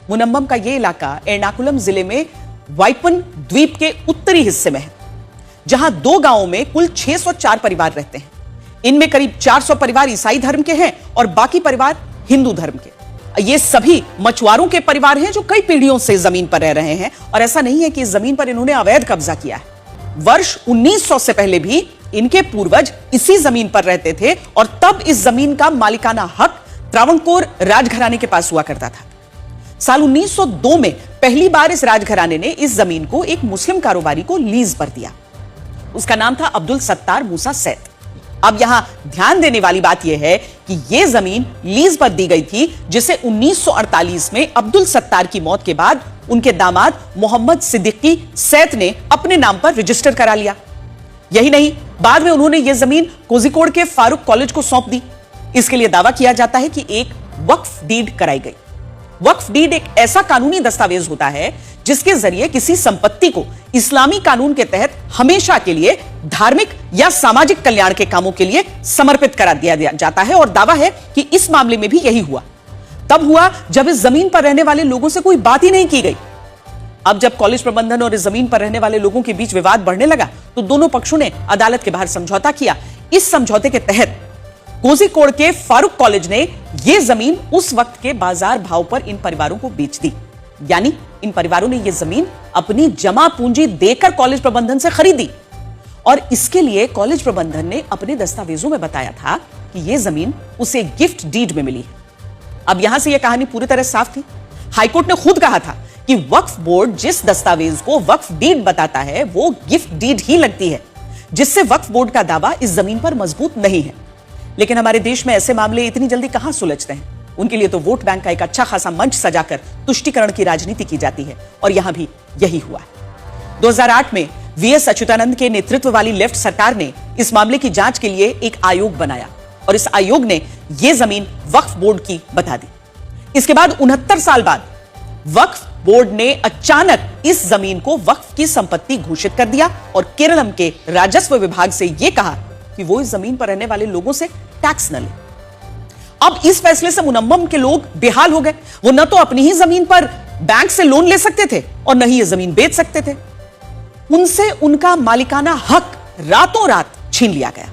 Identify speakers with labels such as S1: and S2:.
S1: मुनम्मम का यह इलाका एर्नाकुलम जिले में वाइपन द्वीप के उत्तरी हिस्से में है, जहां 2 गांवों में कुल 604 परिवार रहते हैं। इनमें करीब 400 परिवार ईसाई धर्म के हैं और बाकी परिवार हिंदू धर्म के। ये सभी मछुआरों के परिवार हैं जो कई पीढ़ियों से जमीन पर रह रहे हैं, और ऐसा नहीं है कि इस जमीन पर इन्होंने अवैध कब्जा किया है। वर्ष 1900 से पहले भी इनके पूर्वज इसी जमीन पर रहते थे, और तब इस जमीन का मालिकाना हक त्रावणकोर राजघराने के पास हुआ करता था। साल 1902 में पहली बार इस राजघराने ने इस जमीन को एक मुस्लिम कारोबारी को लीज पर दिया। उसका नाम था अब्दुल सत्तार मूसा सैद। अब यहां ध्यान देने वाली बात यह है कि यह जमीन लीज पर दी गई थी, जिसे 1948 में अब्दुल सत्तार की मौत के बाद उनके दामाद मोहम्मद सिद्दीकी सैद ने अपने नाम पर रजिस्टर करा लिया। यही नहीं, बाद में उन्होंने यह जमीन कोझिकोड के फारूक कॉलेज को सौंप दी। इसके लिए दावा किया जाता है कि एक वक्फ डीड कराई गई। वक्फ डीड एक ऐसा कानूनी दस्तावेज होता है जिसके जरिए किसी संपत्ति को इस्लामी कानून के तहत हमेशा के लिए धार्मिक या सामाजिक कल्याण के कामों के लिए समर्पित करा दिया जाता है, और दावा है कि इस मामले में भी यही हुआ। तब हुआ जब इस जमीन पर रहने वाले लोगों से कोई बात ही नहीं की गई। अब जब कॉलेज प्रबंधन और इस जमीन पर रहने वाले लोगों के बीच विवाद बढ़ने लगा, तो दोनों पक्षों ने अदालत के बाहर समझौता किया। इस समझौते के तहत कोझिकोड के फारूक कॉलेज ने यह जमीन उस वक्त के बाजार भाव पर इन परिवारों को बेच दी। यानी इन परिवारों ने यह जमीन अपनी जमा पूंजी देकर कॉलेज प्रबंधन से खरीदी, और इसके लिए कॉलेज प्रबंधन ने अपने दस्तावेजों में बताया था कि यह जमीन उसे गिफ्ट डीड में मिली है। अब यहां से यह कहानी पूरी तरह साफ थी। हाईकोर्ट ने खुद कहा था कि वक्फ बोर्ड जिस दस्तावेज को वक्फ डीड बताता है वो गिफ्ट डीड ही लगती है, जिससे वक्फ बोर्ड का दावा इस जमीन पर मजबूत नहीं है। लेकिन हमारे देश में ऐसे मामले इतनी जल्दी कहां सुलझते हैं। उनके लिए तो वोट बैंक का एक अच्छा खासा मंच सजाकर तुष्टीकरण की राजनीति की जाती है, और यहां भी यही हुआ। 2008 में वीएस अच्युतानंद के नेतृत्व वाली लेफ्ट सरकार ने इस मामले की जांच के लिए एक आयोग बनाया, और इस आयोग ने यह जमीन वक्फ बोर्ड की बता दी। इसके बाद 69 साल बाद वक्फ बोर्ड ने अचानक इस जमीन को वक्फ की संपत्ति घोषित कर दिया, और केरलम के राजस्व विभाग से यह कहा कि वो इस जमीन पर रहने वाले लोगों से टैक्स न ले। अब इस फैसले से मुनम्मम के लोग बेहाल हो गए। वो न तो अपनी ही जमीन पर बैंक से लोन ले सकते थे और न ही ये जमीन बेच सकते थे। उनसे उनका मालिकाना हक रातों रात छीन लिया गया।